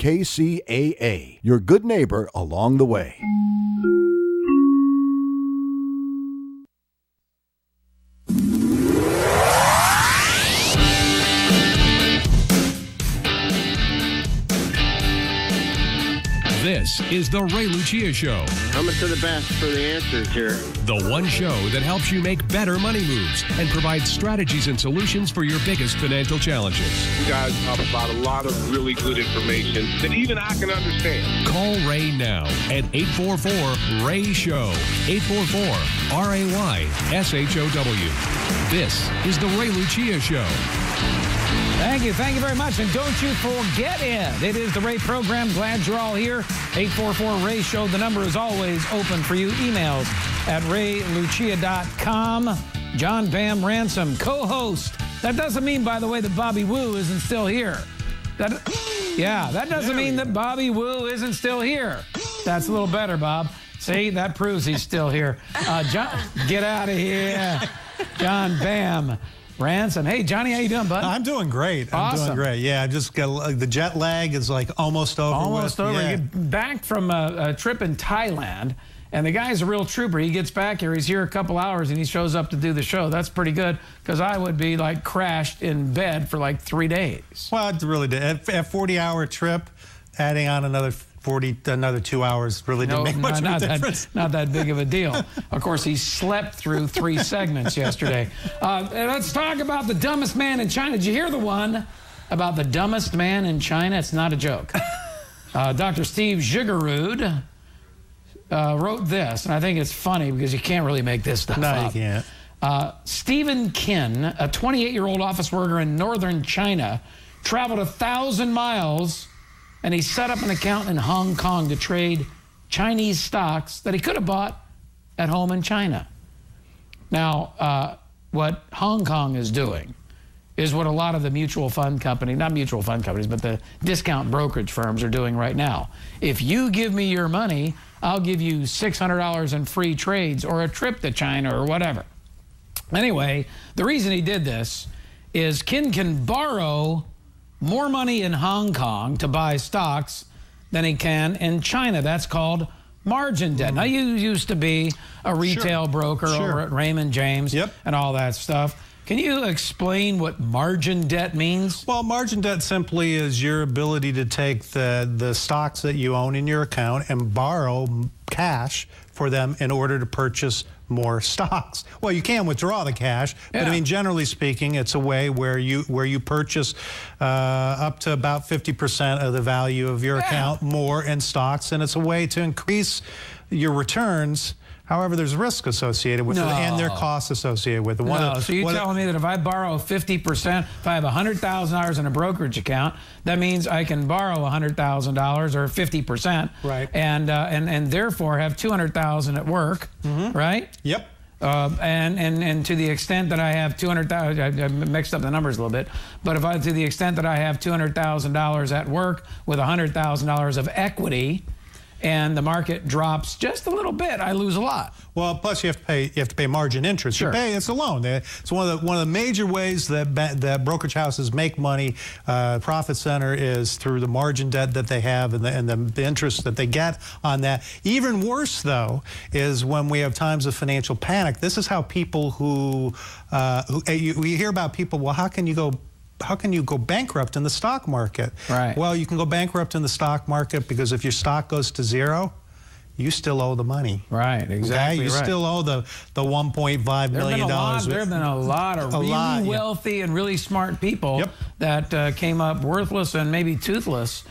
Kcaa, your good neighbor along the way. This is the Ray Lucia Show. Coming to the best for the answers here. The one show that helps you make better money moves and provides strategies and solutions for your biggest financial challenges. You guys talk about a lot of really good information that even I can understand. Call Ray now at 844-RAY-SHOW. 844-RAY-SHOW. This is the Ray Lucia Show. Thank you very much. And don't you forget it. It is the Ray program. Glad you're all here. 844-RAY-SHOW. The number is always open for you. Emails at raylucia.com. John Bam Ransom, co-host. That doesn't mean, by the way, that Bobby Wu isn't still here. That doesn't mean that Bobby Wu isn't still here. That's a little better, Bob. See, that proves he's still here. John, get out of here. John Bam Ransom. Hey, Johnny, how you doing, bud? I'm doing great. I'm Awesome. doing great. Yeah, I just got the jet lag is like almost over. Almost over. Yeah. You get back from a trip in Thailand, and the guy's a real trooper. He gets back here, he's here a couple hours, and he shows up to do the show. That's pretty good, because I would be like crashed in bed for like 3 days. Well, it really did. At 40-hour trip, adding on another 2 hours really didn't make much of a difference. Not that big of a deal. Of course, he slept through 3 segments yesterday. Let's talk about the dumbest man in China. Did you hear the one about the dumbest man in China? It's not a joke. Dr. Steve Zhigarud wrote this, and I think it's funny because you can't really make this stuff up. No, you can't. Stephen Kin, a 28-year-old office worker in northern China, traveled 1,000 miles, and he set up an account in Hong Kong to trade Chinese stocks that he could have bought at home in China. Now, what Hong Kong is doing is what a lot of the mutual fund companies, not mutual fund companies, but the discount brokerage firms are doing right now. If you give me your money, I'll give you $600 in free trades or a trip to China or whatever. Anyway, the reason he did this is Kin can borrow more money in Hong Kong to buy stocks than he can in China. That's called margin debt. Now, you used to be a retail broker over at Raymond James and all that stuff. Can you explain what margin debt means? Well, margin debt simply is your ability to take the stocks that you own in your account and borrow cash for them in order to purchase more stocks. Well, you can withdraw the cash, but I mean, generally speaking, it's a way where you purchase up to about 50% of the value of your account more in stocks, and it's a way to increase your returns. However, there's risk associated with it, and there are costs associated with it. So you're telling me that if I borrow 50%, if I have $100,000 in a brokerage account, that means I can borrow $100,000 or 50%, right? And therefore have $200,000 at work, right? Yep. And to the extent that I have $200,000, I mixed up the numbers a little bit, but to the extent that I have $200,000 at work with $100,000 of equity, and the market drops just a little bit, I lose a lot. Well, plus you have to pay margin interest. Sure. It's a loan. It's one of the major ways that brokerage houses make money. Profit center is through the margin debt that they have and the interest that they get on that. Even worse, though, is when we have times of financial panic. This is how people we hear about people. Well, how can you go bankrupt in the stock market? Right. Well, you can go bankrupt in the stock market because if your stock goes to zero, you still ow the money. Right, exactly. Okay? You still owe the $1.5 million. There have been a lot of really wealthy and really smart people that came up worthless and maybe toothless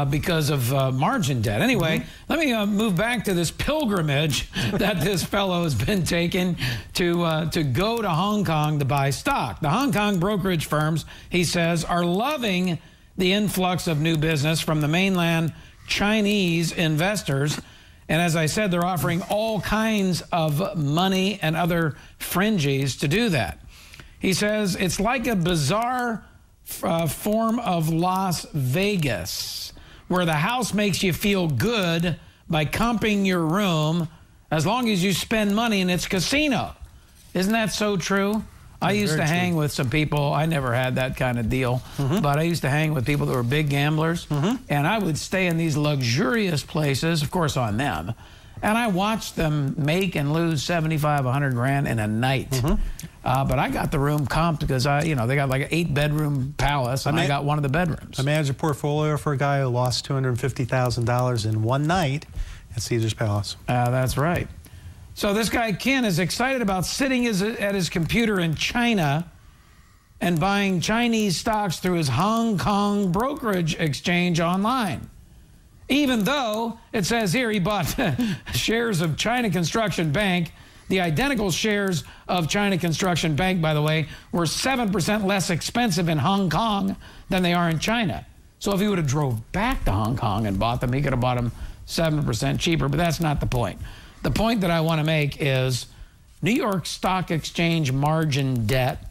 because of margin debt. Anyway, let me move back to this pilgrimage that this fellow has been taking to go to Hong Kong to buy stock. The Hong Kong brokerage firms, he says, are loving the influx of new business from the mainland Chinese investors. And as I said, they're offering all kinds of money and other fringes to do that. He says it's like a bizarre form of Las Vegas, where the house makes you feel good by comping your room as long as you spend money in its casino. Isn't that so true? I used to hang with some people. I never had that kind of deal, but I used to hang with people that were big gamblers, and I would stay in these luxurious places, of course on them, and I watched them make and lose 75, 100 grand in a night. But I got the room comped because they got like an 8-bedroom palace, and I got one of the bedrooms. I managed a portfolio for a guy who lost $250,000 in one night at Caesar's Palace. That's right. So this guy Ken is excited about sitting at his computer in China and buying Chinese stocks through his Hong Kong brokerage exchange online. Even though it says here he bought shares of China Construction Bank. The identical shares of China Construction Bank, by the way, were 7% less expensive in Hong Kong than they are in China. So if he would have drove back to Hong Kong and bought them, he could have bought them 7% cheaper, but that's not the point. The point that I want to make is New York Stock Exchange margin debt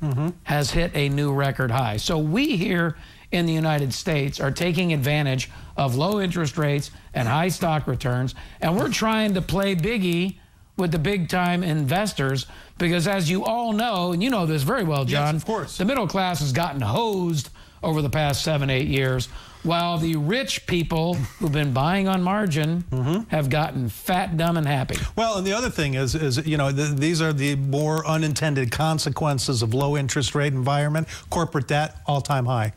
has hit a new record high. So we here in the United States are taking advantage of low interest rates and high stock returns, and we're trying to play biggie with the big-time investors because, as you all know, and you know this very well, John, yes, of course, the middle class has gotten hosed over the past 7-8 years, while the rich people who've been buying on margin have gotten fat, dumb, and happy. Well, and the other thing is these are the more unintended consequences of low interest rate environment. Corporate debt, all-time high.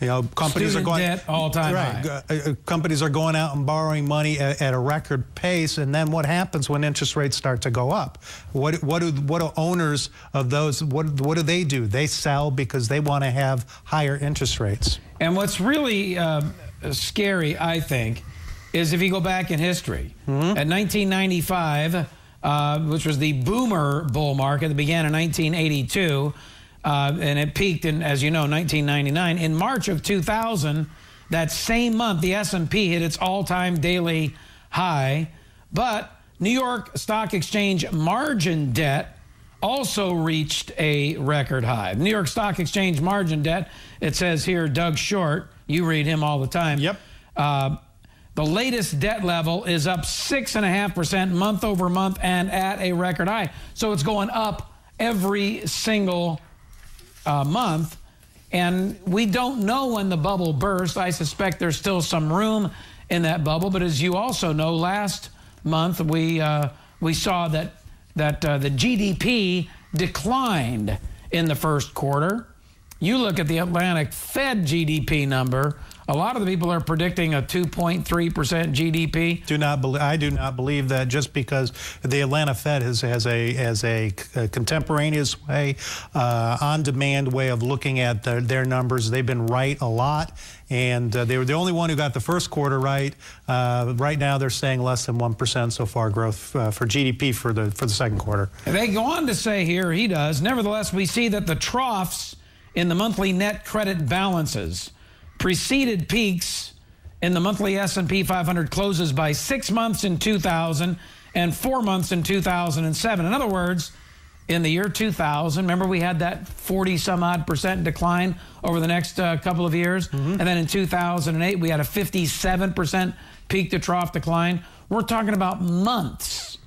Companies Student are going debt, all-time high. Companies are going out and borrowing money at a record pace, and then what happens when interest rates start to go up? What do owners of those? What do they do? They sell because they want to have higher interest rates. And what's really scary, I think, is if you go back in history. At 1995, which was the boomer bull market that began in 1982. And it peaked in, as you know, 1999. In March of 2000, that same month, the S&P hit its all-time daily high. But New York Stock Exchange margin debt also reached a record high. New York Stock Exchange margin debt, it says here, Doug Short, you read him all the time. Yep. The latest debt level is up 6.5% month over month and at a record high. So it's going up every single month, and we don't know when the bubble bursts. I suspect there's still some room in that bubble, but as you also know, last month we saw that the GDP declined in the first quarter. You look at the Atlantic Fed GDP number. A lot of the people are predicting a 2.3% GDP. I do not believe that just because the Atlanta Fed has a contemporaneous way, on-demand way of looking at their numbers. They've been right a lot, and they were the only one who got the first quarter right. Right now, they're saying less than 1% so far growth for GDP for the second quarter. They go on to say here, he does, nevertheless, we see that the troughs in the monthly net credit balances preceded peaks in the monthly S&P 500 closes by 6 months in 2000 and 4 months in 2007. In other words, in the year 2000, remember we had that 40-some-odd% decline over the next couple of years? And then in 2008, we had a 57% peak-to-trough decline. We're talking about months.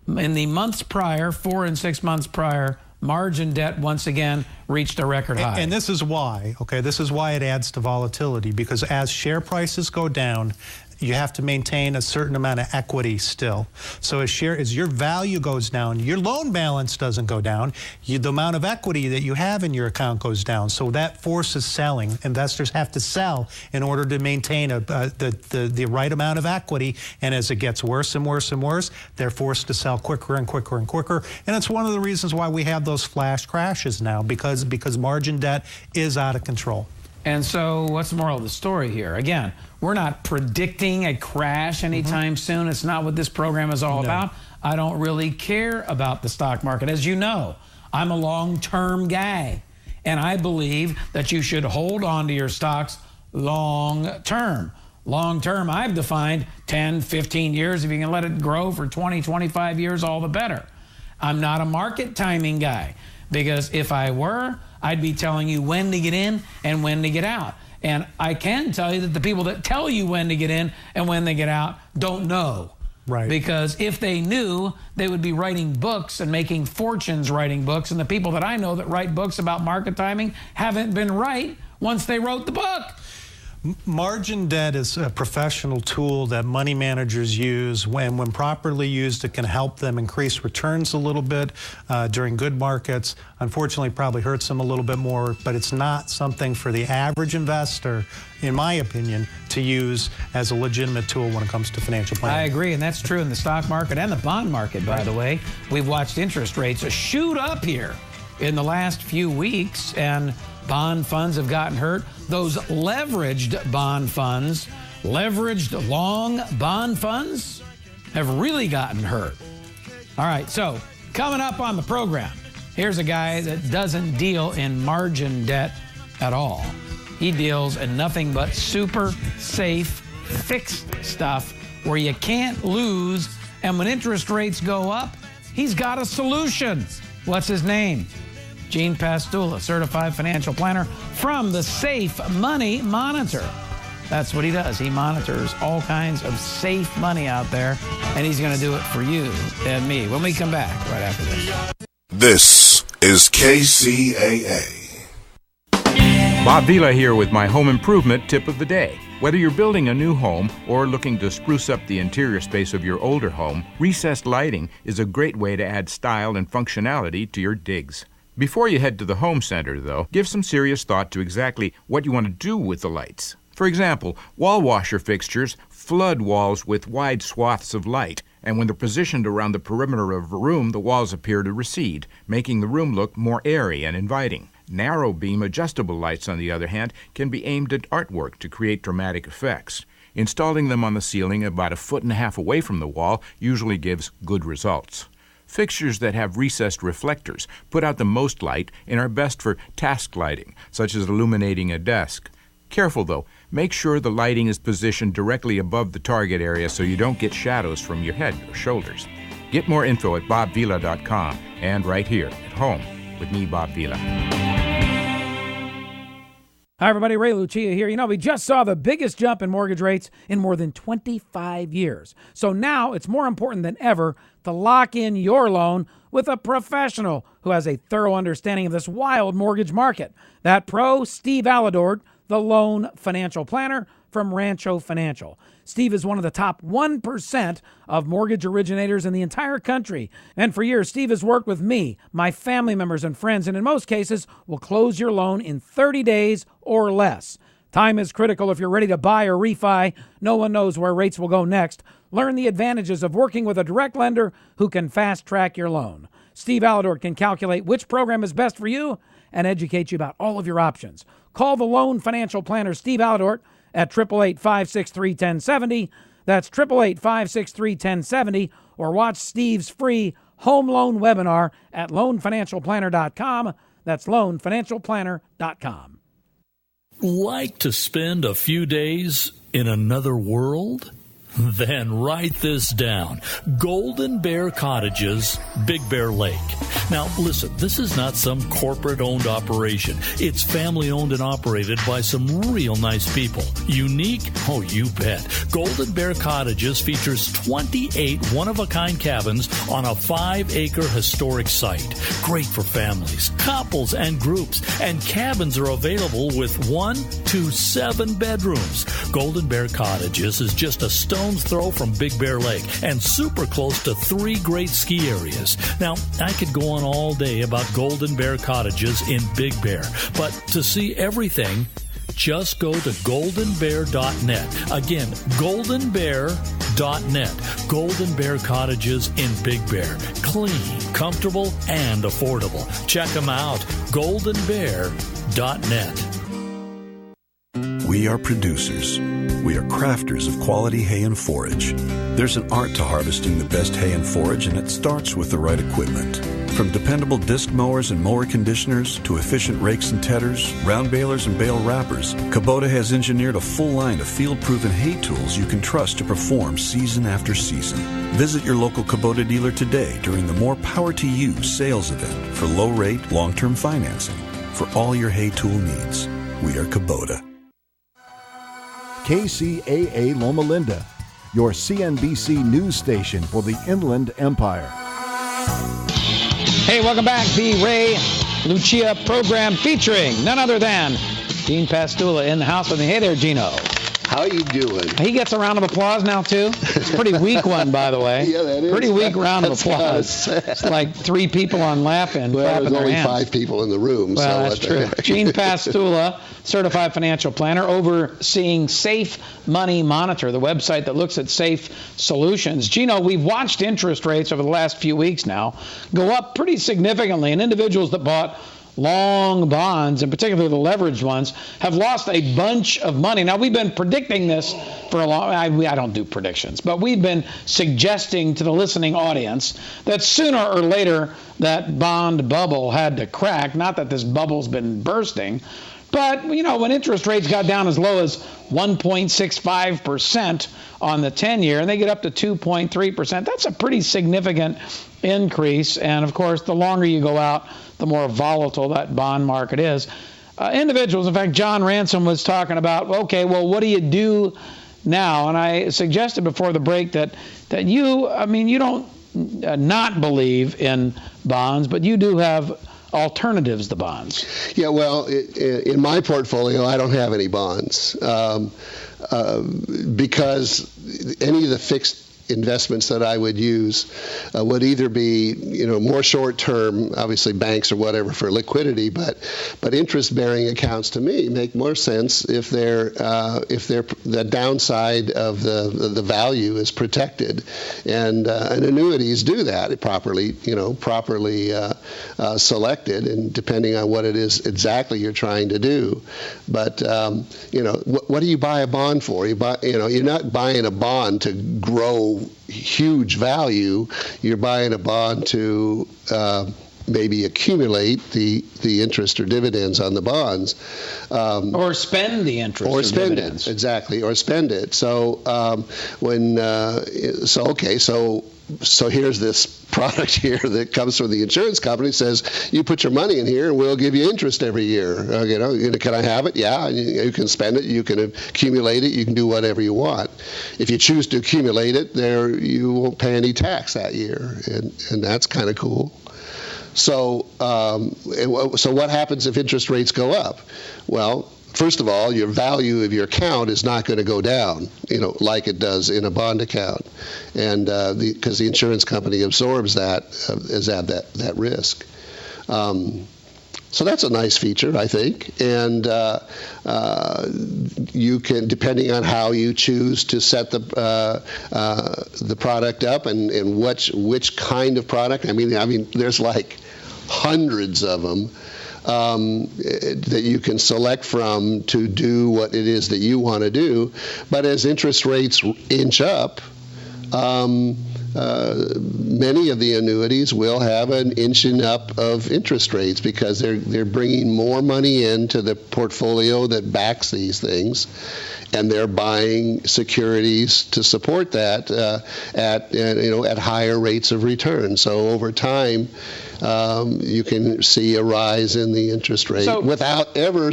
In the months prior, 4 and 6 months prior, margin debt once again reached a record high. And this is why, this is why it adds to volatility, because as share prices go down, you have to maintain a certain amount of equity still. So as your value goes down, your loan balance doesn't go down. The amount of equity that you have in your account goes down. So that forces selling. Investors have to sell in order to maintain the right amount of equity. And as it gets worse and worse and worse, they're forced to sell quicker and quicker and quicker. And it's one of the reasons why we have those flash crashes now, because margin debt is out of control. And so what's the moral of the story here? Again, we're not predicting a crash anytime soon. It's not what this program is all about. I don't really care about the stock market. As you know, I'm a long-term guy, and I believe that you should hold on to your stocks long-term. Long-term, I've defined 10, 15 years. If you can let it grow for 20, 25 years, all the better. I'm not a market timing guy, because if I were, I'd be telling you when to get in and when to get out. And I can tell you that the people that tell you when to get in and when they get out don't know. Right. Because if they knew, they would be writing books and making fortunes writing books. And the people that I know that write books about market timing haven't been right once they wrote the book. Margin debt is a professional tool that money managers use. When properly used, it can help them increase returns a little bit during good markets. Unfortunately, probably hurts them a little bit more, but it's not something for the average investor, in my opinion, to use as a legitimate tool when it comes to financial planning. I agree, and that's true in the stock market and the bond market, by the way. We've watched interest rates shoot up here in the last few weeks, and bond funds have gotten hurt. Those leveraged bond funds, leveraged long bond funds, have really gotten hurt. All right, so coming up on the program, here's a guy that doesn't deal in margin debt at all. He deals in nothing but super safe, fixed stuff where you can't lose, and when interest rates go up, he's got a solution. What's his name? Gene Pastula, certified financial planner from the Safe Money Monitor. That's what he does. He monitors all kinds of safe money out there, and he's going to do it for you and me when we come back right after this. This is KCAA. Bob Vila here with my home improvement tip of the day. Whether you're building a new home or looking to spruce up the interior space of your older home, recessed lighting is a great way to add style and functionality to your digs. Before you head to the home center, though, give some serious thought to exactly what you want to do with the lights. For example, wall washer fixtures flood walls with wide swaths of light, and when they're positioned around the perimeter of a room, the walls appear to recede, making the room look more airy and inviting. Narrow beam adjustable lights, on the other hand, can be aimed at artwork to create dramatic effects. Installing them on the ceiling about 1.5 feet away from the wall usually gives good results. Fixtures that have recessed reflectors put out the most light and are best for task lighting, such as illuminating a desk. Careful though, make sure the lighting is positioned directly above the target area so you don't get shadows from your head or shoulders. Get more info at bobvila.com and right here at home with me, Bob Vila. Hi, everybody. Ray Lucia here. You know, we just saw the biggest jump in mortgage rates in more than 25 years. So now it's more important than ever to lock in your loan with a professional who has a thorough understanding of this wild mortgage market. That pro, Steve Alidor, the loan financial planner from Rancho Financial. Steve is one of the top 1% of mortgage originators in the entire country. And for years, Steve has worked with me, my family members and friends, and in most cases will close your loan in 30 days or less. Time is critical if you're ready to buy or refi. No one knows where rates will go next. Learn the advantages of working with a direct lender who can fast-track your loan. Steve Alidor can calculate which program is best for you and educate you about all of your options. Call the loan financial planner, Steve Alidor, at 888-563-1070. That's 888-563-1070. Or watch Steve's free home loan webinar at loanfinancialplanner.com. That's loanfinancialplanner.com. Like to spend a few days in another world? Then write this down. Golden Bear Cottages, Big Bear Lake. Now, listen, this is not some corporate-owned operation. It's family-owned and operated by some real nice people. Unique? Oh, you bet. Golden Bear Cottages features 28 one-of-a-kind cabins on a 5-acre historic site. Great for families, couples, and groups. And cabins are available with 1 to 7 bedrooms. Golden Bear Cottages is just a stone's throw from Big Bear Lake and super close to 3 great ski areas. Now, I could go on all day about Golden Bear Cottages in Big Bear, but to see everything, just go to goldenbear.net. Again, goldenbear.net. Golden Bear Cottages in Big Bear. Clean, comfortable, and affordable. Check them out. goldenbear.net. We are producers. We are crafters of quality hay and forage. There's an art to harvesting the best hay and forage, and it starts with the right equipment. From dependable disc mowers and mower conditioners to efficient rakes and tedders, round balers and bale wrappers, Kubota has engineered a full line of field-proven hay tools you can trust to perform season after season. Visit your local Kubota dealer today during the More Power to You sales event for low-rate, long-term financing. For all your hay tool needs, we are Kubota. KCAA Loma Linda. your CNBC news station for the Inland Empire. Hey, welcome back. The Ray Lucia program featuring none other than Gene Pastula in the house with me. Hey there, Gino. How you doing? He gets a round of applause now, too. It's a pretty weak one, by the way. Yeah, that is. Pretty weak round of applause. It's like 3 people on laughing. Well, there's only 5 people in the room. Well, that's true. Gene Pastula, certified financial planner, overseeing Safe Money Monitor, the website that looks at safe solutions. Gino, we've watched interest rates over the last few weeks now go up pretty significantly, and individuals that bought long bonds, and particularly the leveraged ones, have lost a bunch of money. Now, we've been predicting this for a long time. I don't do predictions, but we've been suggesting to the listening audience that sooner or later that bond bubble had to crack. Not that this bubble's been bursting, but, you know, when interest rates got down as low as 1.65% on the 10-year, and they get up to 2.3%, that's a pretty significant increase. And, of course, the longer you go out, the more volatile that bond market is. Individuals, in fact, John Ransom was talking about, okay, well, what do you do now? And I suggested before the break that you don't not believe in bonds, but you do have alternatives to bonds. Yeah, well, in my portfolio, I don't have any bonds because any of the fixed investments that I would use would either be, more short-term, obviously banks or whatever for liquidity, but interest-bearing accounts to me make more sense if the downside of the value is protected, and annuities do that properly selected, and depending on what it is exactly you're trying to do. But what do you buy a bond for? You're not buying a bond to grow huge value. You're buying a bond to maybe accumulate the interest or dividends on the bonds, or spend the interest or spend dividends. It exactly, or spend it. So so here's this product here that comes from the insurance company, says you put your money in here and we'll give you interest every year. Can I have it? Yeah, you can spend it, you can accumulate it, you can do whatever you want. If you choose to accumulate it, you won't pay any tax that year, and that's kind of cool. So what happens if interest rates go up? Well, first of all, your value of your account is not going to go down, like it does in a bond account, and because the insurance company absorbs that risk. So that's a nice feature, I think, and you can, depending on how you choose to set the product up and which kind of product. I mean, there's like hundreds of them that you can select from to do what it is that you want to do. But as interest rates inch up, many of the annuities will have an inching up of interest rates because they're bringing more money into the portfolio that backs these things, and they're buying securities to support that at higher rates of return. So over time, you can see a rise in the interest rate without ever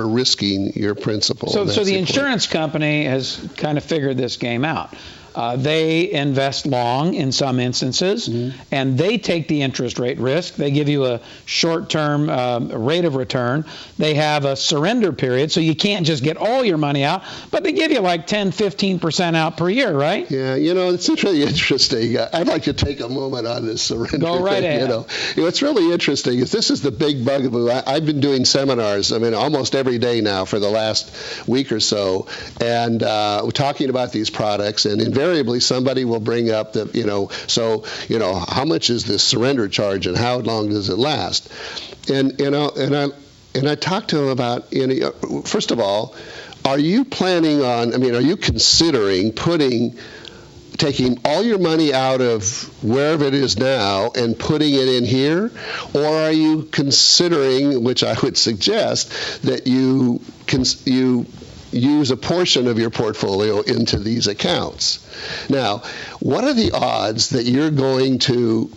risking your principal. So the insurance company has kind of figured this game out. They invest long in some instances, and they take the interest rate risk. They give you a short-term rate of return. They have a surrender period, so you can't just get all your money out, but they give you like 10, 15% out per year, right? Yeah, it's really interesting. I'd like to take a moment on this surrender Go right thing. ahead. What's really interesting is this is the big bugaboo. I've been doing seminars, almost every day now for the last week or so, and we're talking about these products, and invariably somebody will bring up how much is this surrender charge and how long does it last? And I talked to them about, first of all, are you planning on, are you considering taking all your money out of wherever it is now and putting it in here? Or are you considering, which I would suggest, that you use a portion of your portfolio into these accounts? Now, what are the odds that you're going to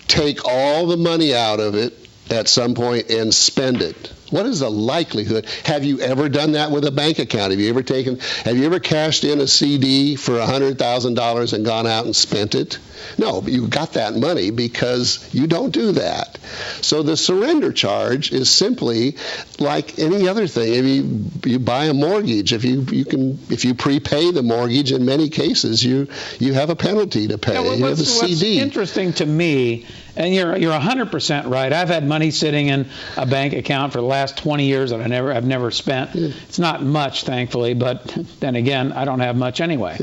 take all the money out of it at some point and spend it? What is the likelihood? Have you ever done that with a bank account? Have you ever cashed in a CD for $100,000 and gone out and spent it? No, but you got that money because you don't do that. So the surrender charge is simply like any other thing. If you buy a mortgage, if you prepay the mortgage, in many cases you have a penalty to pay. You have a CD. What's interesting to me, and you're 100% right. I've had money sitting in a bank account for the last 20 years that I've never spent. It's not much, thankfully, but then again, I don't have much anymore.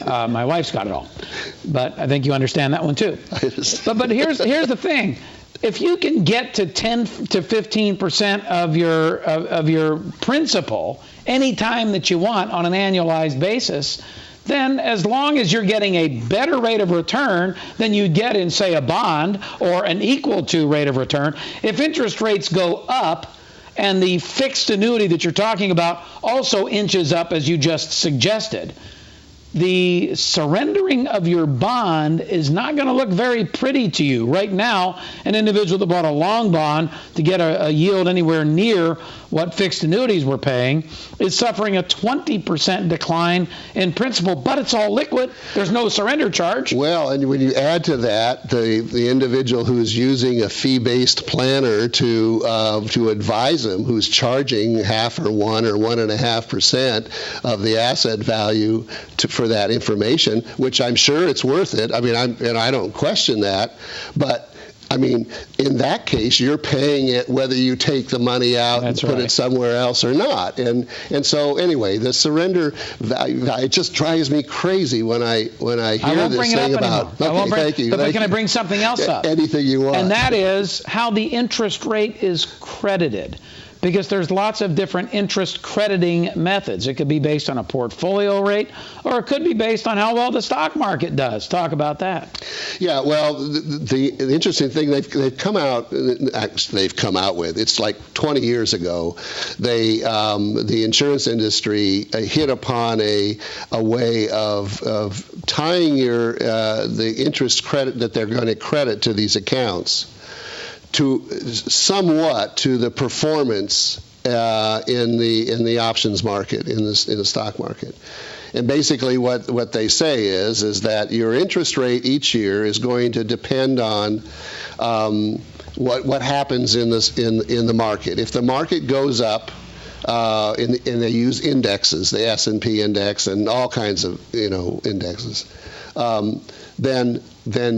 My wife's got it all. But I think you understand that one too. But here's the thing. If you can get to 10 to 15% of your principal any time that you want on an annualized basis, then as long as you're getting a better rate of return than you get in, say, a bond or an equal to rate of return, if interest rates go up and the fixed annuity that you're talking about also inches up, as you just suggested, the surrendering of your bond is not going to look very pretty to you. Right now, an individual that bought a long bond to get a yield anywhere near what fixed annuities were paying is suffering a 20% decline in principal, but it's all liquid. There's no surrender charge. Well, and when you add to that the individual who's using a fee-based planner to advise him, who's charging 0.5% or 1 or 1.5% of the asset value for that information, which I'm sure it's worth it. I mean, I don't question that, but I mean, in that case, you're paying it whether you take the money out and put it somewhere else or not. And so anyway, the surrender value, it just drives me crazy when I hear this thing about. Thank you. But can I bring something else up? Anything you want. And that is how the interest rate is credited. Because there's lots of different interest crediting methods. It could be based on a portfolio rate, or it could be based on how well the stock market does. Talk about that. Yeah, well, the interesting thing they've come out with, it's like 20 years ago, the insurance industry hit upon a way of tying the interest credit that they're going to credit to these accounts somewhat to the performance in the options market, in the stock market. And basically what they say is that your interest rate each year is going to depend on what happens in the market. If the market goes up, and they use indexes, the S&P index and all kinds of indexes, then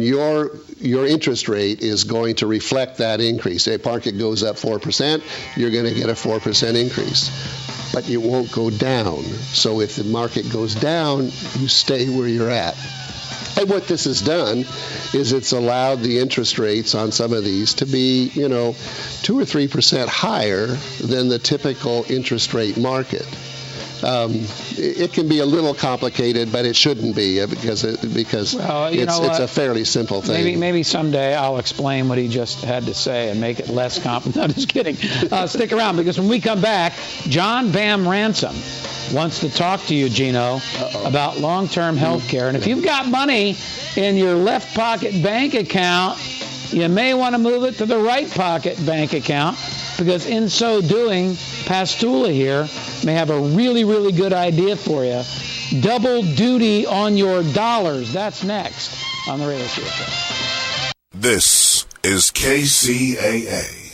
your interest rate is going to reflect that increase. If the market goes up 4%, you're going to get a 4% increase. But it won't go down. So if the market goes down, you stay where you're at. And what this has done is it's allowed the interest rates on some of these to be, 2 or 3% higher than the typical interest rate market. It can be a little complicated, but it shouldn't be because it's a fairly simple thing. Maybe someday I'll explain what he just had to say and make it less complicated. No, just kidding. Stick around, because when we come back, John Bam Ransom wants to talk to you, Gino, about long-term health care. And if you've got money in your left pocket bank account, you may want to move it to the right pocket bank account, because in so doing, Pastula here may have a really, really good idea for you. Double duty on your dollars. That's next on the Radio Show. This is KCAA.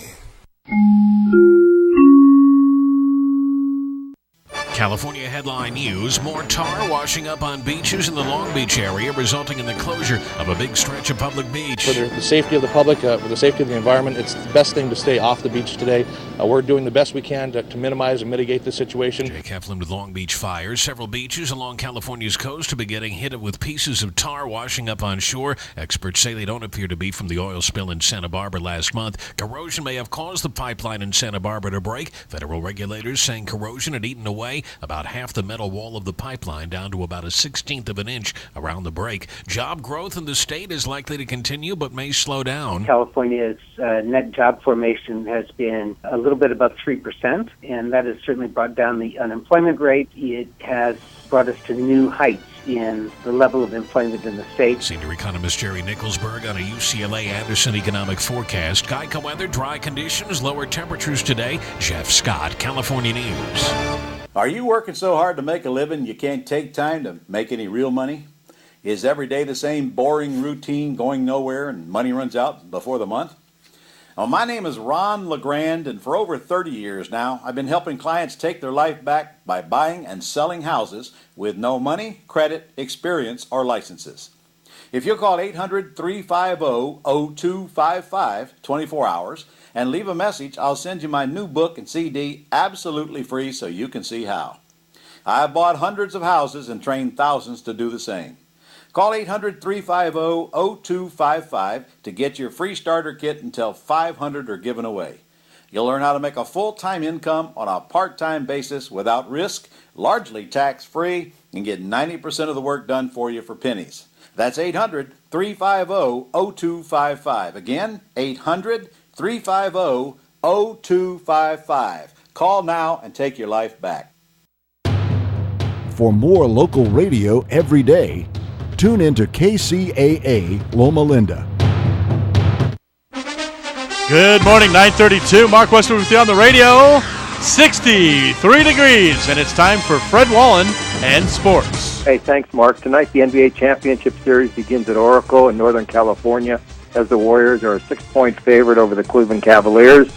California headline news: more tar washing up on beaches in the Long Beach area, resulting in the closure of a big stretch of public beach. For the safety of the public, for the safety of the environment, it's the best thing to stay off the beach today. We're doing the best we can to minimize and mitigate the situation. Jake Heflin with Long Beach fires. Several beaches along California's coast have been getting hit with pieces of tar washing up on shore. Experts say they don't appear to be from the oil spill in Santa Barbara last month. Corrosion may have caused the pipeline in Santa Barbara to break. Federal regulators saying corrosion had eaten away about half the metal wall of the pipeline, down to about 1/16 of an inch around the break. Job growth in the state is likely to continue, but may slow down. California's net job formation has been a little bit above 3%, and that has certainly brought down the unemployment rate. It has brought us to new heights in the level of employment in the state. Senior economist Jerry Nicholsburg on a UCLA Anderson economic forecast. Geico weather, dry conditions, lower temperatures today. Jeff Scott, California News. Are you working so hard to make a living you can't take time to make any real money? Is every day the same boring routine going nowhere and money runs out before the month? Well, my name is Ron LeGrand, and for over 30 years now, I've been helping clients take their life back by buying and selling houses with no money, credit, experience, or licenses. If you'll call 800-350-0255, 24 hours, and leave a message, I'll send you my new book and CD absolutely free so you can see how. I've bought hundreds of houses and trained thousands to do the same. Call 800-350-0255 to get your free starter kit until 500 are given away. You'll learn how to make a full-time income on a part-time basis without risk, largely tax-free, and get 90% of the work done for you for pennies. That's 800-350-0255. Again, 800-350-0255. Call now and take your life back. For more local radio every day, tune into Kcaa Loma Linda. Good morning, 9:32. Mark Westwood with you on the radio. 63 degrees, and it's time for Fred Wallen and sports. Hey, thanks, Mark. Tonight, the NBA Championship Series begins at Oracle in Northern California as the Warriors are a 6-point favorite over the Cleveland Cavaliers.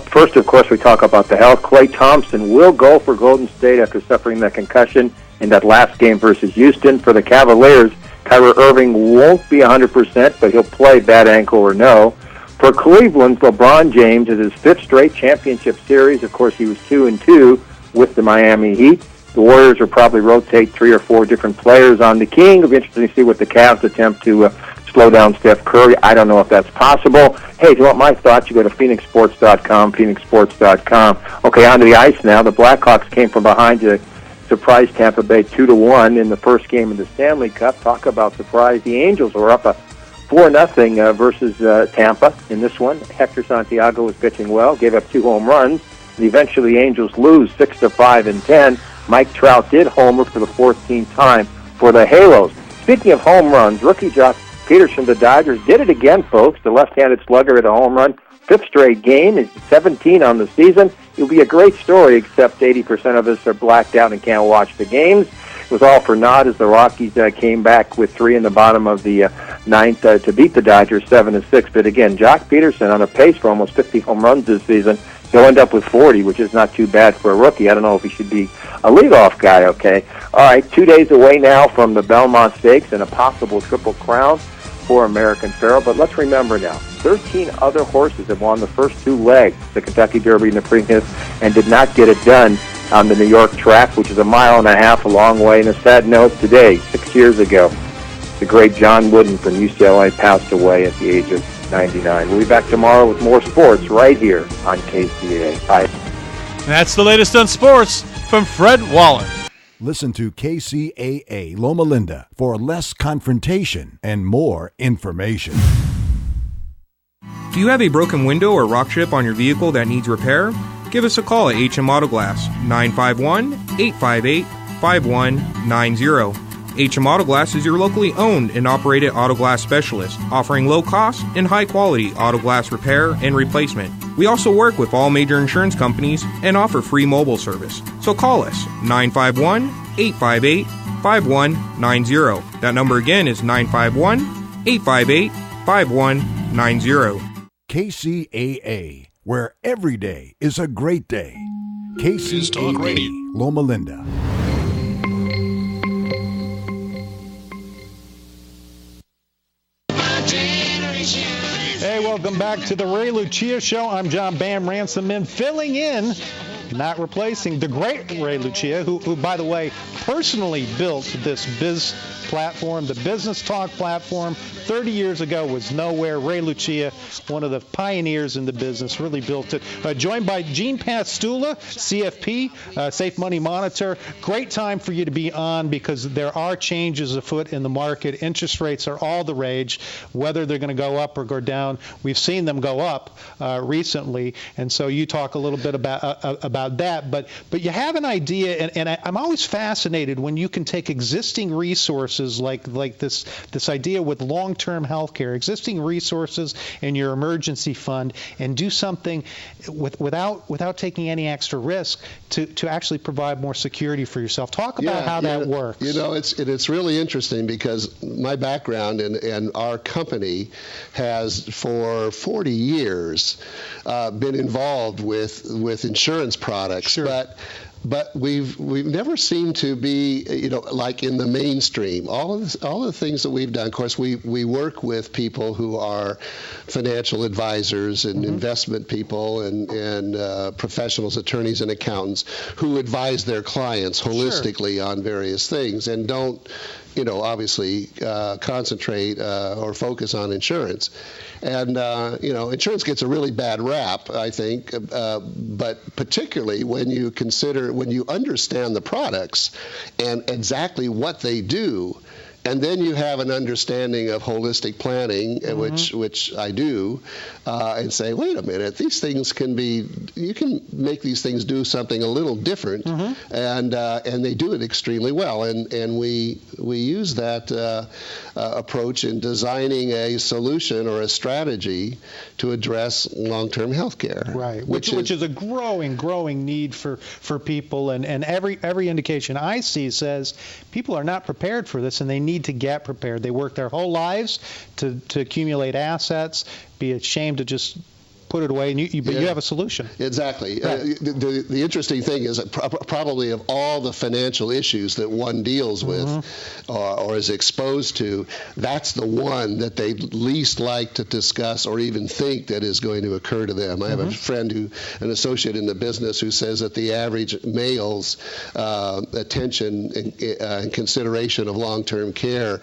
First, of course, we talk about the health. Klay Thompson will go for Golden State after suffering that concussion in that last game versus Houston. For the Cavaliers, Kyrie Irving won't be 100%, but he'll play, bad ankle or no. For Cleveland, LeBron James is his 5th straight championship series. Of course, he was 2-2 with the Miami Heat. The Warriors will probably rotate 3 or 4 different players on the King. It'll be interesting to see what the Cavs attempt to slow down Steph Curry. I don't know if that's possible. Hey, if you want my thoughts, you go to PhoenixSports.com, PhoenixSports.com. Okay, on to the ice now. The Blackhawks came from behind to surprise Tampa Bay 2-1 in the first game of the Stanley Cup. Talk about surprise. The Angels were up 4-0 versus Tampa in this one. Hector Santiago was pitching well, gave up 2 home runs, and eventually the Angels lose 6-5 in 10. Mike Trout did homer for the 14th time for the Halos. Speaking of home runs, rookie Jock Peterson, the Dodgers, did it again, folks. The left-handed slugger hit a home run. 5th straight game. He's 17 on the season. It'll be a great story, except 80% of us are blacked out and can't watch the games. It was all for naught as the Rockies came back with 3 in the bottom of the ninth to beat the Dodgers 7-6. But again, Jock Peterson on a pace for almost 50 home runs this season. He'll end up with 40, which is not too bad for a rookie. I don't know if he should be a leadoff guy, okay? All right, 2 days away now from the Belmont Stakes and a possible Triple Crown for American Pharoah. But let's remember now, 13 other horses have won the first 2 legs, the Kentucky Derby and the Preakness, and did not get it done on the New York track, which is 1.5 miles, a long way. And a sad note today, 6 years ago, the great John Wooden from UCLA passed away at the age of 99. We'll be back tomorrow with more sports right here on KCAA. Bye. That's the latest on sports from Fred Wallen. Listen to Kcaa Loma Linda for less confrontation and more information. Do you have a broken window or rock chip on your vehicle that needs repair? Give us a call at HM Auto Glass, 951-858-5190. HM Auto Glass is your locally owned and operated auto glass specialist, offering low cost and high quality auto glass repair and replacement. We also work with all major insurance companies and offer free mobile service. So call us, 951-858-5190. That number again is 951-858-5190. KCAA, where every day is a great day. KCAA Loma Linda. Hey, welcome back to the Ray Lucia Show. I'm John Bam Ransomman, filling in, not replacing, the great Ray Lucia, who, by the way, personally built this biz platform, the Business Talk platform. 30 years ago was nowhere. Ray Lucia, one of the pioneers in the business, really built it. Joined by Gene Pastula, CFP, Safe Money Monitor. Great time for you to be on because there are changes afoot in the market. Interest rates are all the rage. Whether they're going to go up or go down, we've seen them go up recently. And so you talk a little bit about about that, but you have an idea, and I'm always fascinated when you can take existing resources like this idea with long-term health care, existing resources in your emergency fund, and do something without taking any extra risk to actually provide more security for yourself. Talk about how that works. You know, it's really interesting because my background and our company has for 40 years been involved with insurance products, sure. But we've never seemed to be, like in the mainstream. All the things that we've done. Of course, we work with people who are financial advisors and investment people and professionals, attorneys, and accountants who advise their clients holistically on various things and don't, obviously concentrate or focus on insurance. And, insurance gets a really bad rap, I think, but particularly when you understand the products and exactly what they do, and then you have an understanding of holistic planning, which I do, and say, wait a minute, these things you can make these things do something a little different, and they do it extremely well. And we use that approach in designing a solution or a strategy to address long-term health care. Right, which is a growing need for people, and every indication I see says people are not prepared for this, and they need to get prepared. They work their whole lives to accumulate assets, be ashamed to just put it away, but you have a solution. Exactly. Right. The interesting thing is that probably of all the financial issues that one deals with or is exposed to, that's the one that they least like to discuss or even think that is going to occur to them. I have a friend an associate in the business who says that the average male's attention and consideration of long-term care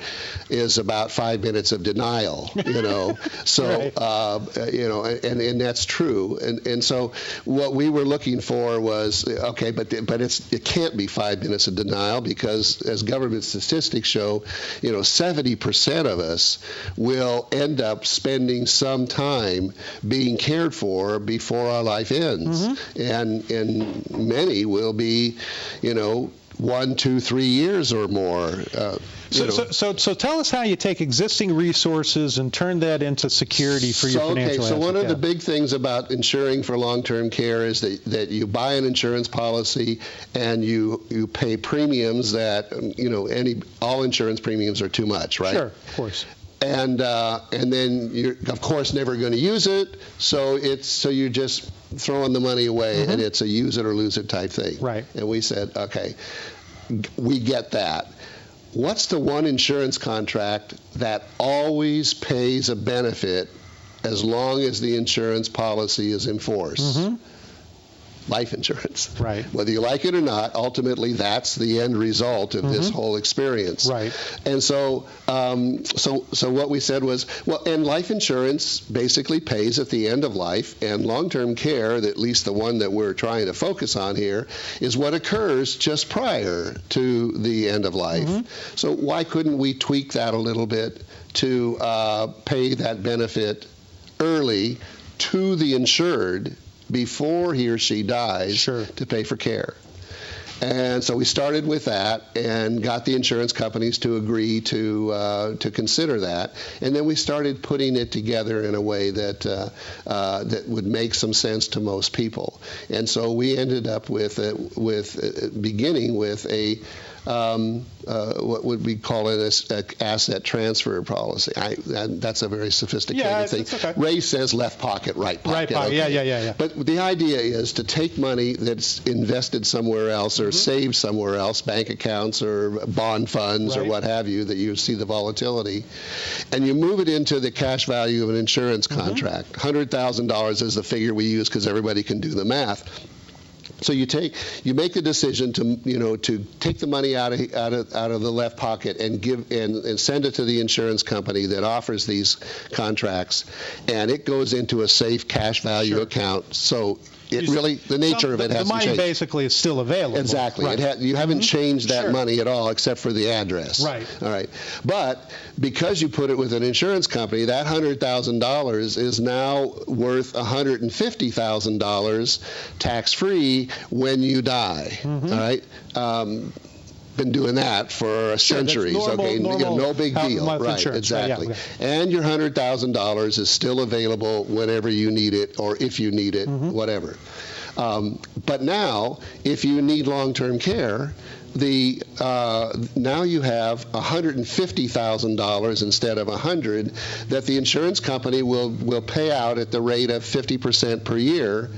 is about 5 minutes of denial, So, and that's true. And so what we were looking for was, okay, but it can't be 5 minutes of denial, because as government statistics show, 70% of us will end up spending some time being cared for before our life ends. And many will be, 1, 2, 3 years or more. So tell us how you take existing resources and turn that into security for your financial assets. So one of the big things about insuring for long-term care is that you buy an insurance policy and you pay premiums that, all insurance premiums are too much, right? Sure, of course. And then you're of course never going to use it, so you're just throwing the money away, and it's a use it or lose it type thing. Right. And we said, okay, we get that. What's the one insurance contract that always pays a benefit as long as the insurance policy is in force? Life insurance. Right. Whether you like it or not, ultimately that's the end result of this whole experience. Right. And so what we said was, and life insurance basically pays at the end of life, and long-term care, at least the one that we're trying to focus on here, is what occurs just prior to the end of life. So why couldn't we tweak that a little bit to pay that benefit early to the insured before he or she dies to pay for care? And so we started with that and got the insurance companies to agree to consider that, and then we started putting it together in a way that that would make some sense to most people. And so we ended up beginning with a what would we call it, an asset transfer policy. That's a very sophisticated thing. Okay. Ray says left pocket, right pocket. Right pocket, okay. yeah. But the idea is to take money that's invested somewhere else or saved somewhere else, bank accounts or bond funds or what have you, that you see the volatility, and you move it into the cash value of an insurance contract. $100,000 is the figure we use because everybody can do the math. So you make the decision to take the money out of the left pocket and give and send it to the insurance company that offers these contracts, and it goes into a safe cash value account. So the nature of it hasn't changed. The money basically is still available. Exactly. Right. You haven't changed that money at all except for the address. Right. All right. But because you put it with an insurance company, that $100,000 is now worth $150,000 tax-free when you die. All right. Been doing that for centuries. Normal no big deal. Right, insurance. exactly. Right, And your $100,000 is still available whenever you need it, or if you need it, whatever. But now, if you need long-term care, now you have $150,000 instead of $100,000 that the insurance company will pay out at the rate of 50% per year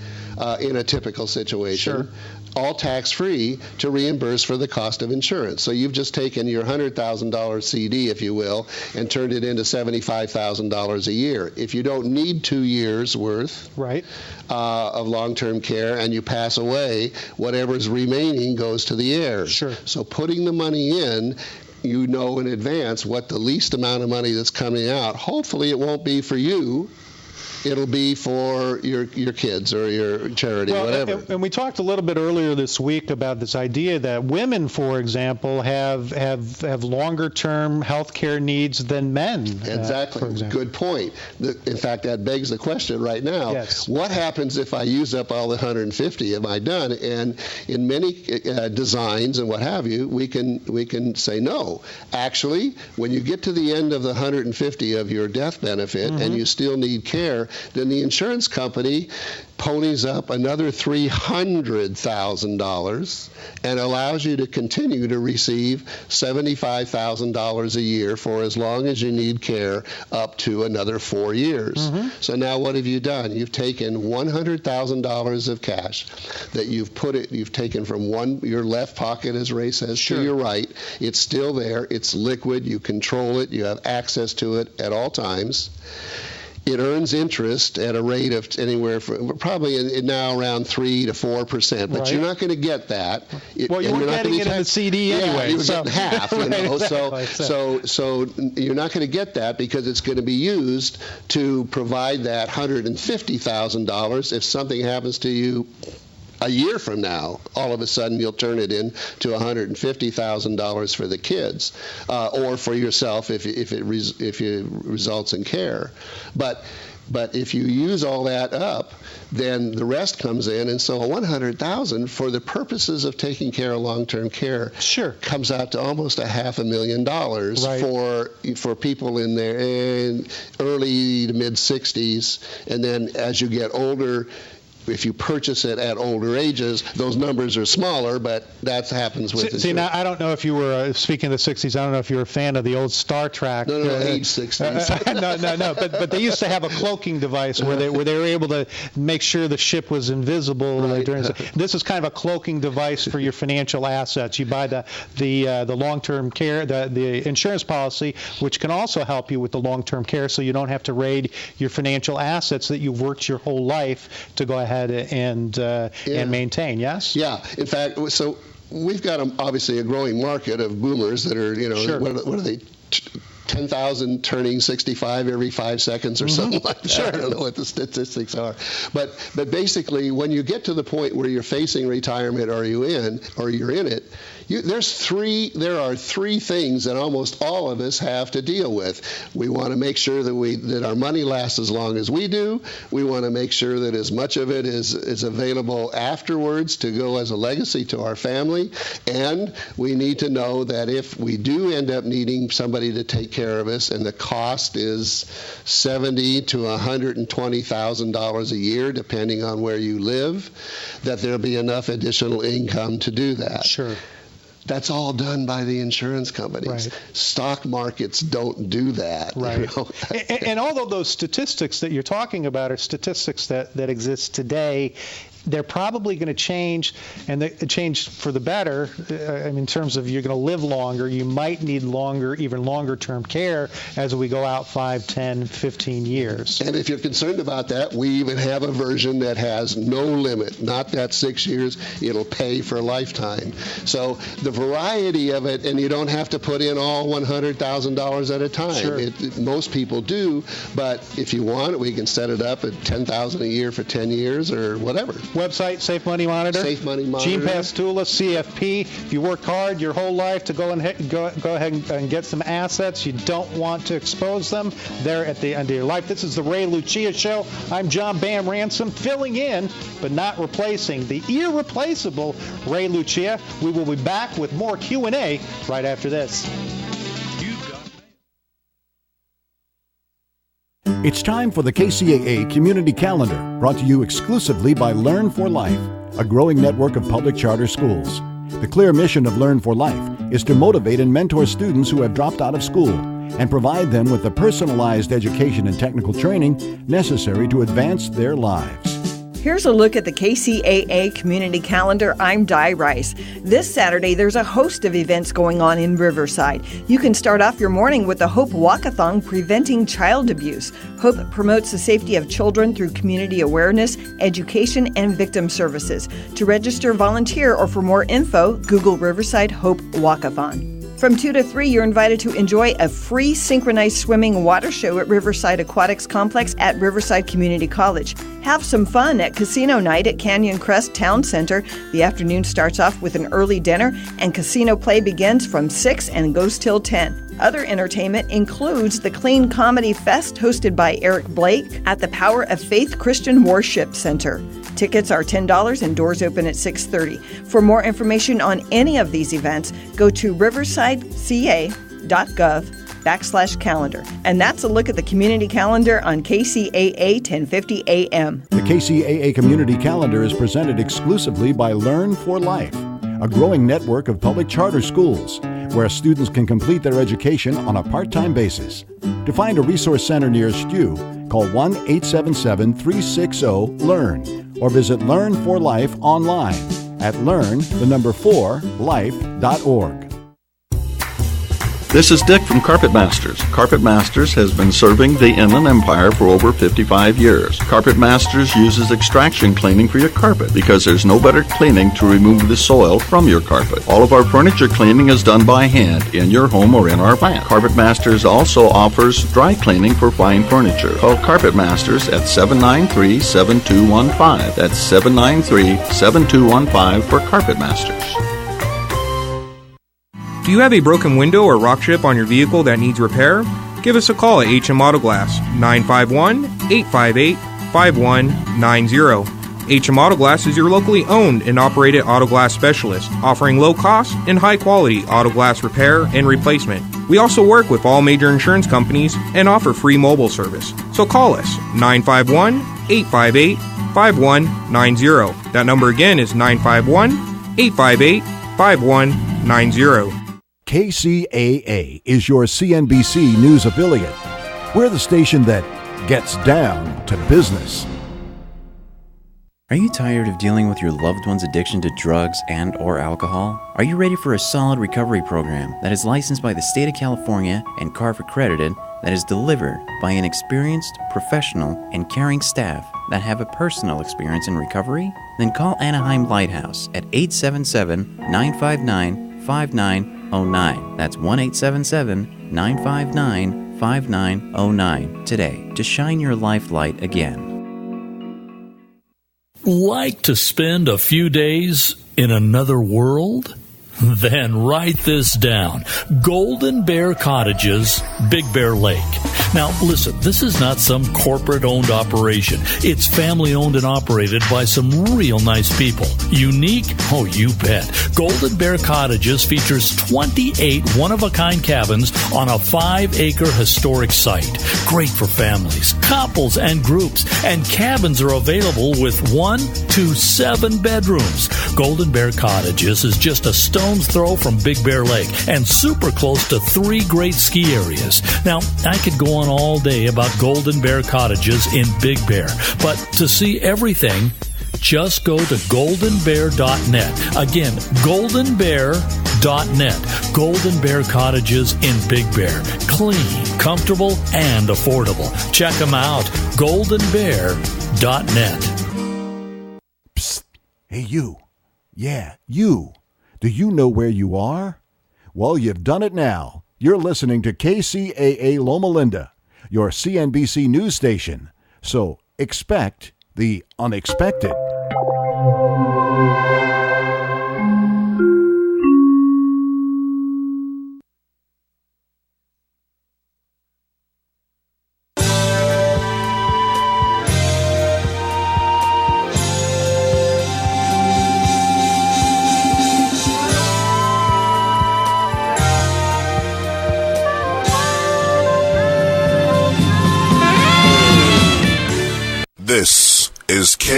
in a typical situation. Sure. All tax-free to reimburse for the cost of insurance. So you've just taken your $100,000 CD, if you will, and turned it into $75,000 a year. If you don't need 2 years worth of long-term care and you pass away, whatever's remaining goes to the heirs. Sure. So putting the money in, you know in advance what the least amount of money that's coming out. Hopefully it won't be for you. It'll be for your kids or your charity, whatever. And we talked a little bit earlier this week about this idea that women, for example, have longer-term health care needs than men. Exactly. Good point. In fact, that begs the question right now. Yes. What happens if I use up all the 150? Am I done? And in many designs and what have you, we can say no. Actually, when you get to the end of the 150 of your death benefit and you still need care, then the insurance company ponies up another $300,000 and allows you to continue to receive $75,000 a year for as long as you need care up to another 4 years. So now what have you done? You've taken $100,000 of cash that you've taken from your left pocket, as Ray says, to your right. It's still there. It's liquid. You control it. You have access to it at all times. It earns interest at a rate of anywhere from probably now around 3 to 4%, but you're not going to get that. Well, you were getting it in the CD anyway. You were getting half. Exactly. So you're not going to get that because it's going to be used to provide that $150,000 if something happens to you a year from now. All of a sudden you'll turn it in to $150,000 for the kids, or for yourself if it results in care. But if you use all that up, then the rest comes in, and so $100,000 for the purposes of taking care of long-term care comes out to almost $500,000 for people in their early to mid 60s, and then as you get older, if you purchase it at older ages, those numbers are smaller, but that happens with it. See, now, I don't know if you were, speaking of the 60s, I don't know if you were a fan of the old Star Trek. No, age 60s. No, but they used to have a cloaking device where they were able to make sure the ship was invisible. During this is kind of a cloaking device for your financial assets. You buy the long-term care, the insurance policy, which can also help you with the long-term care, so you don't have to raid your financial assets that you've worked your whole life to go ahead and maintain. Yes. Yeah. In fact, so we've got obviously a growing market of boomers that are, what are they? 10,000 turning 65 every 5 seconds or something like that. I don't know what the statistics are. But basically, when you get to the point where you're facing retirement or you're in it, there are three things that almost all of us have to deal with. We want to make sure that our money lasts as long as we do. We want to make sure that as much of it is available afterwards to go as a legacy to our family. And we need to know that if we do end up needing somebody to take care of us, and the cost is $70,000 to $120,000 a year, depending on where you live, that there'll be enough additional income to do that. Sure. That's all done by the insurance companies. Right. Stock markets don't do that. Right. And although those statistics that you're talking about are statistics that exist today, they're probably going to change, and they change for the better. In terms of you're going to live longer, you might need even longer-term care as we go out 5, 10, 15 years. And if you're concerned about that, we even have a version that has no limit, not that 6 years. It'll pay for a lifetime. So the variety of it, and you don't have to put in all $100,000 at a time. Sure. Most people do, but if you want, we can set it up at $10,000 a year for 10 years or whatever. Website, Safe Money Monitor. Safe Money Monitor. GPass Tula, CFP. If you worked hard your whole life to go ahead and get some assets, you don't want to expose them. They're at the end of your life. This is the Ray Lucia Show. I'm John Bam Ransom, filling in, but not replacing, the irreplaceable Ray Lucia. We will be back with more Q&A right after this. It's time for the KCAA Community Calendar, brought to you exclusively by Learn for Life, a growing network of public charter schools. The clear mission of Learn for Life is to motivate and mentor students who have dropped out of school and provide them with the personalized education and technical training necessary to advance their lives. Here's a look at the KCAA Community Calendar. I'm Di Rice. This Saturday, there's a host of events going on in Riverside. You can start off your morning with the Hope Walkathon Preventing Child Abuse. Hope promotes the safety of children through community awareness, education, and victim services. To register, volunteer, or for more info, Google Riverside Hope Walkathon. From 2 to 3, you're invited to enjoy a free synchronized swimming water show at Riverside Aquatics Complex at Riverside Community College. Have some fun at Casino Night at Canyon Crest Town Center. The afternoon starts off with an early dinner, and casino play begins from 6 and goes till 10. Other entertainment includes the Clean Comedy Fest hosted by Eric Blake at the Power of Faith Christian Worship Center. Tickets are $10 and doors open at 6:30. For more information on any of these events, go to riversideca.gov/calendar. And that's a look at the community calendar on KCAA 1050 AM. The KCAA Community Calendar is presented exclusively by Learn for Life, a growing network of public charter schools where students can complete their education on a part-time basis. To find a resource center nearest you, call 1-877-360-LEARN or visit Learn for Life online at learn4life.org. This is Dick from Carpet Masters. Carpet Masters has been serving the Inland Empire for over 55 years. Carpet Masters uses extraction cleaning for your carpet because there's no better cleaning to remove the soil from your carpet. All of our furniture cleaning is done by hand in your home or in our plant. Carpet Masters also offers dry cleaning for fine furniture. Call Carpet Masters at 793-7215. That's 793-7215 for Carpet Masters. Do you have a broken window or rock chip on your vehicle that needs repair? Give us a call at HM Auto Glass, 951-858-5190. HM Auto Glass is your locally owned and operated auto glass specialist, offering low cost and high quality auto glass repair and replacement. We also work with all major insurance companies and offer free mobile service. So call us, 951-858-5190. That number again is 951-858-5190. KCAA is your CNBC News affiliate. We're the station that gets down to business. Are you tired of dealing with your loved one's addiction to drugs and or alcohol? Are you ready for a solid recovery program that is licensed by the state of California and CARF accredited, that is delivered by an experienced, professional, and caring staff that have a personal experience in recovery? Then call Anaheim Lighthouse at 877-959-5909. That's 1-877-959-5909 today to shine your life light again. Like to spend a few days in another world? Then write this down. Golden Bear Cottages, Big Bear Lake. Now, listen, this is not some corporate-owned operation. It's family-owned and operated by some real nice people. Unique? Oh, you bet. Golden Bear Cottages features 28 one-of-a-kind cabins on a 5-acre historic site. Great for families, couples, and groups. And cabins are available with 1 to 7 bedrooms. Golden Bear Cottages is just a stone's throw from Big Bear Lake and super close to 3 great ski areas. Now, I could go on all day about Golden Bear Cottages in Big Bear, but to see everything, just go to goldenbear.net. Again, goldenbear.net. Golden Bear Cottages in Big Bear. Clean, comfortable, and affordable. Check them out. goldenbear.net. Psst. Hey, you. Yeah, you. Do you know where you are? Well, you've done it now. You're listening to KCAA Loma Linda, your CNBC news station. So expect the unexpected.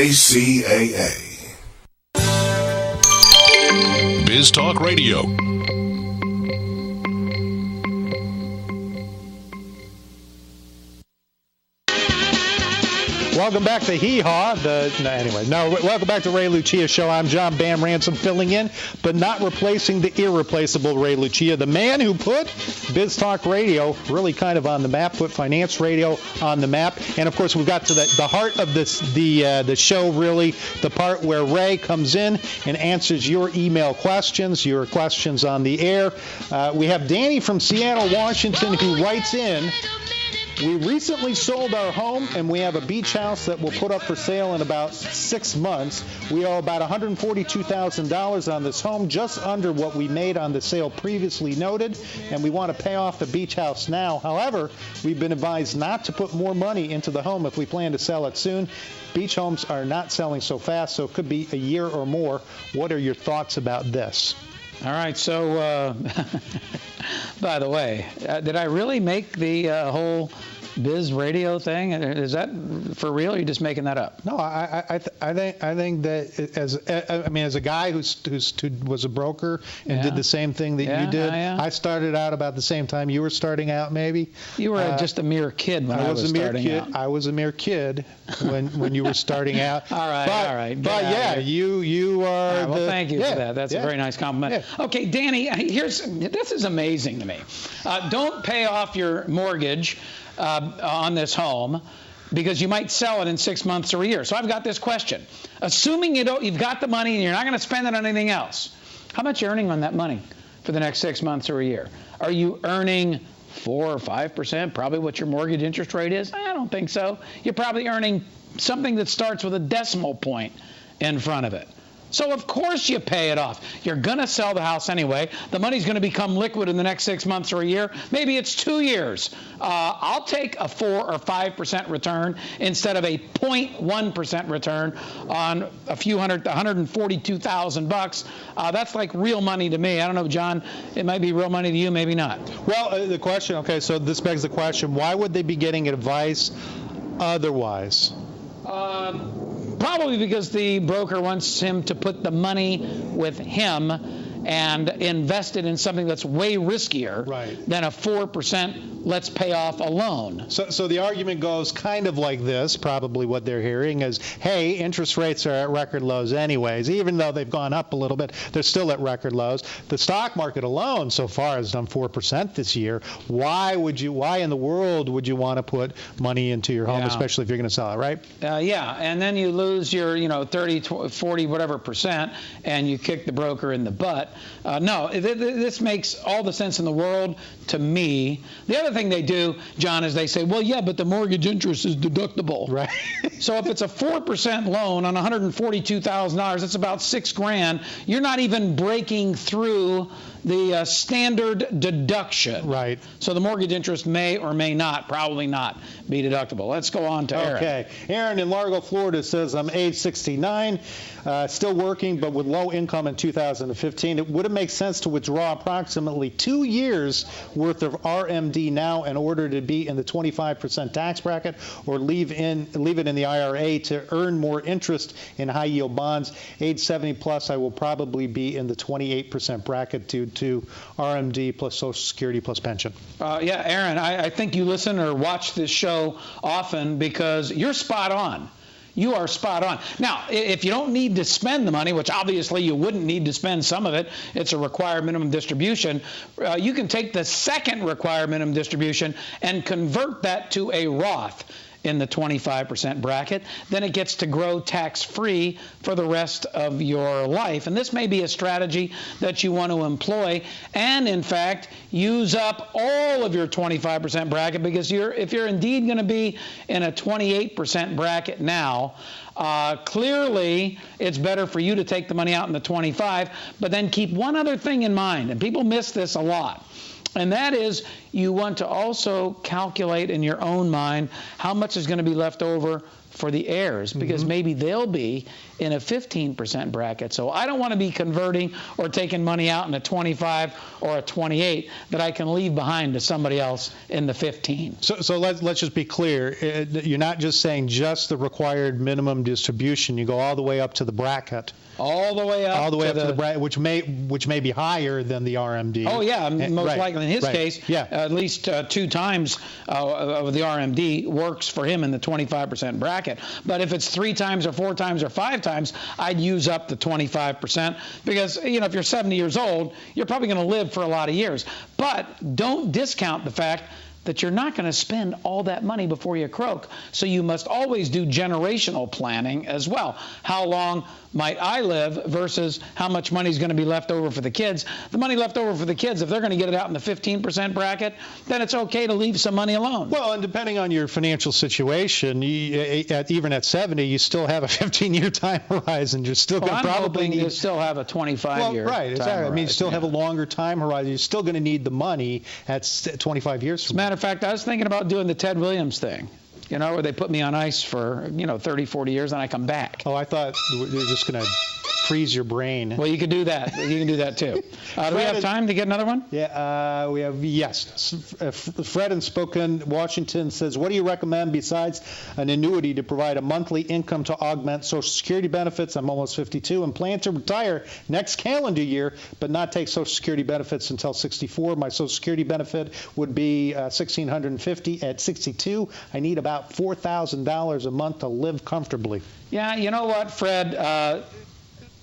KCAA. Biz Talk Radio. Welcome back to Hee Haw. Welcome back to Ray Lucia Show. I'm John Bam Ransom filling in, but not replacing the irreplaceable Ray Lucia, the man who put Biz Talk Radio really kind of on the map, put finance radio on the map. And of course, we've got to the heart of the show, really, the part where Ray comes in and answers your email questions, your questions on the air. We have Danny from Seattle, Washington, who writes in, we recently sold our home, and we have a beach house that we'll put up for sale in about 6 months. We owe about $142,000 on this home, just under what we made on the sale previously noted, and we want to pay off the beach house now. However, we've been advised not to put more money into the home if we plan to sell it soon. Beach homes are not selling so fast, so it could be a year or more. What are your thoughts about this? All right, so by the way, did I really make the whole Biz Radio thing? Is that for real? Or are you just making that up? No, I think that as a guy who was a broker and did the same thing that you did. I started out about the same time you were starting out, maybe. You were just a mere kid when I was starting out. I was a mere kid when you were starting out. All right. But yeah, you are. Right, well, thank you for that. That's a very nice compliment. Yeah. Okay, Danny, this is amazing to me. Don't pay off your mortgage on this home because you might sell it in 6 months or a year. So I've got this question. Assuming you've got the money and you're not going to spend it on anything else, how much are you earning on that money for the next 6 months or a year? Are you earning 4 or 5%, probably what your mortgage interest rate is? I don't think so. You're probably earning something that starts with a decimal point in front of it. So of course you pay it off. You're going to sell the house anyway. The money's going to become liquid in the next 6 months or a year. Maybe it's 2 years. I'll take a 4 or 5% return instead of a 0.1% return on $142,000. That's like real money to me. I don't know, John, it might be real money to you, maybe not. Well, the question, okay, so this begs the question, why would they be getting advice otherwise? Probably because the broker wants him to put the money with him and invest it in something that's way riskier than a 4% let's pay off a loan. So the argument goes kind of like this, probably what they're hearing is, hey, interest rates are at record lows anyways. Even though they've gone up a little bit, they're still at record lows. The stock market alone so far has done 4% this year. Why in the world would you want to put money into your home, especially if you're going to sell it, right? And then you lose your 30, 40, whatever percent, and you kick the broker in the butt. No, this makes all the sense in the world to me. The other thing they do, John, is they say, well, yeah, but the mortgage interest is deductible. Right. So if it's a 4% loan on $142,000, that's about $6,000. You're not even breaking through the standard deduction. Right. So the mortgage interest may or may not, probably not, be deductible. Let's go on to Aaron. Okay. Aaron in Largo, Florida says, I'm age 69, still working, but with low income in 2015. Would it make sense to withdraw approximately 2 years worth of RMD now in order to be in the 25% tax bracket, or leave it in the IRA to earn more interest in high yield bonds? Age 70 plus, I will probably be in the 28% bracket due to RMD plus Social Security plus pension. Aaron, I think you listen or watch this show often because you're spot on. You are spot on. Now, if you don't need to spend the money, which obviously you wouldn't need to spend some of it, it's a required minimum distribution, you can take the second required minimum distribution and convert that to a Roth in the 25% bracket. Then it gets to grow tax-free for the rest of your life. And this may be a strategy that you want to employ and, in fact, use up all of your 25% bracket, because if you're indeed going to be in a 28% bracket now, clearly it's better for you to take the money out in the 25, but then keep one other thing in mind, and people miss this a lot. And that is, you want to also calculate in your own mind how much is going to be left over for the heirs, because maybe they'll be in a 15% bracket. So I don't want to be converting or taking money out in a 25 or a 28 that I can leave behind to somebody else in the 15. So let's just be clear. You're not just saying just the required minimum distribution. You go all the way up to the bracket. All the way up to the bracket, which may be higher than the RMD. Oh yeah, most likely in his case, yeah. At least 2 times of the RMD works for him in the 25% bracket. But if it's 3 times or 4 times or 5 times, I'd use up the 25%, because if you're 70 years old, you're probably going to live for a lot of years. But don't discount the fact that you're not going to spend all that money before you croak. So you must always do generational planning as well. How long might I live versus how much money is going to be left over for the kids? The money left over for the kids, if they're going to get it out in the 15% bracket, then it's okay to leave some money alone. Well, and depending on your financial situation, even at 70, you still have a 15-year time horizon. You're still going to probably need... you still have a 25-year right, exactly. horizon. I mean, you still have a longer time horizon. You're still going to need the money at 25 years from now. As a matter of fact, I was thinking about doing the Ted Williams thing. Where they put me on ice for, 30, 40 years, and I come back. Oh, I thought you were just going to freeze your brain. Well, you could do that. You can do that, too. Do we have time to get another one? Yeah, we have, yes. Fred in Spokane, Washington says, what do you recommend besides an annuity to provide a monthly income to augment Social Security benefits? I'm almost 52 and plan to retire next calendar year, but not take Social Security benefits until 64. My Social Security benefit would be $1,650 at 62. I need about $4,000 a month to live comfortably. Yeah, you know what, Fred?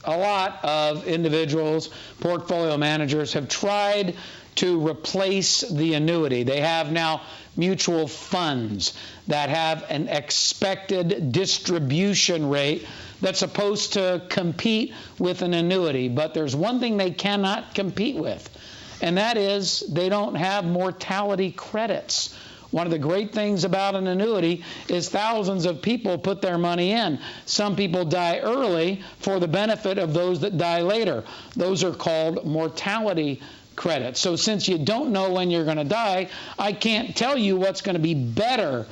A lot of individuals, portfolio managers, have tried to replace the annuity. They have now mutual funds that have an expected distribution rate that's supposed to compete with an annuity. But there's one thing they cannot compete with, and that is they don't have mortality credits. One of the great things about an annuity is thousands of people put their money in. Some people die early for the benefit of those that die later. Those are called mortality credits. So since you don't know when you're going to die, I can't tell you what's going to be better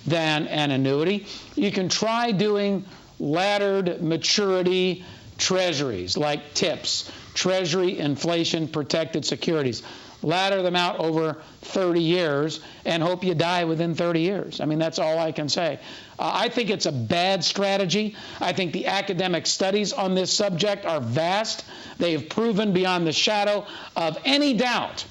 than an annuity. You can try doing laddered maturity treasuries like TIPS, Treasury Inflation Protected Securities. Ladder them out over 30 years and hope you die within 30 years. I mean, that's all I can say. I think it's a bad strategy. I think the academic studies on this subject are vast. They have proven beyond the shadow of any doubt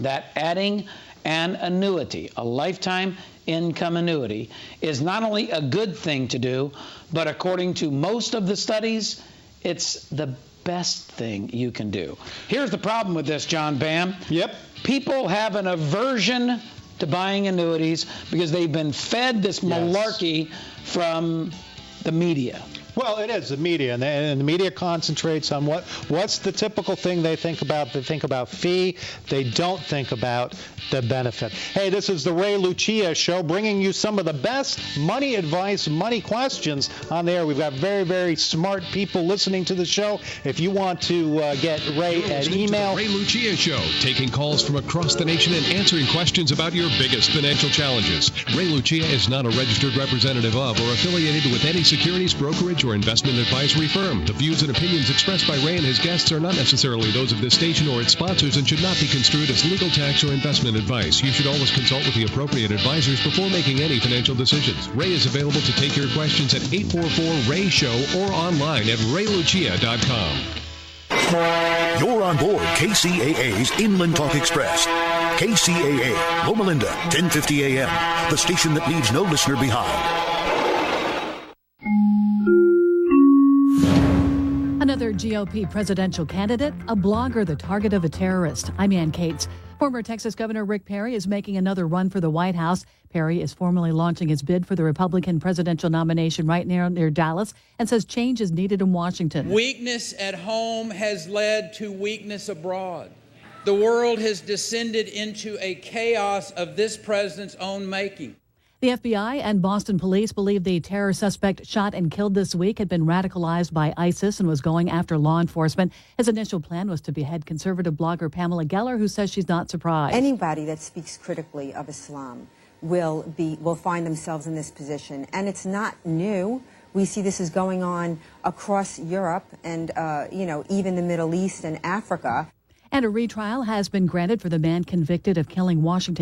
that adding an annuity, a lifetime income annuity, is not only a good thing to do, but according to most of the studies, it's the best thing you can do. Here's the problem with this, John Bam. Yep. People have an aversion to buying annuities because they've been fed this malarkey from the media. Well, it is the media, and the media concentrates on what's the typical thing they think about. They think about fee. They don't think about the benefit. Hey, this is the Ray Lucia Show, bringing you some of the best money advice, money questions on there. We've got very, very smart people listening to the show. If you want to get Ray an email. Ray Lucia Show, taking calls from across the nation and answering questions about your biggest financial challenges. Ray Lucia is not a registered representative of or affiliated with any securities, brokerage, or investment advisory firm. The views and opinions expressed by Ray and his guests are not necessarily those of this station or its sponsors and should not be construed as legal, tax, or investment advice. You should always consult with the appropriate advisors before making any financial decisions. Ray is available to take your questions at 844-RAY-SHOW or online at raylucia.com. You're on board KCAA's Inland Talk Express. KCAA, Loma Linda, 1050 AM, the station that leaves no listener behind. Another GOP presidential candidate, a blogger the target of a terrorist. I'm Ann Cates. Former Texas Governor Rick Perry is making another run for the White House. Perry is formally launching his bid for the Republican presidential nomination right near Dallas and says change is needed in Washington. Weakness at home has led to weakness abroad. The world has descended into a chaos of this president's own making. The FBI and Boston police believe the terror suspect shot and killed this week had been radicalized by ISIS and was going after law enforcement. His initial plan was to behead conservative blogger Pamela Geller, who says she's not surprised. Anybody that speaks critically of Islam will find themselves in this position. And it's not new. We see this is going on across Europe and, even the Middle East and Africa. And a retrial has been granted for the man convicted of killing Washington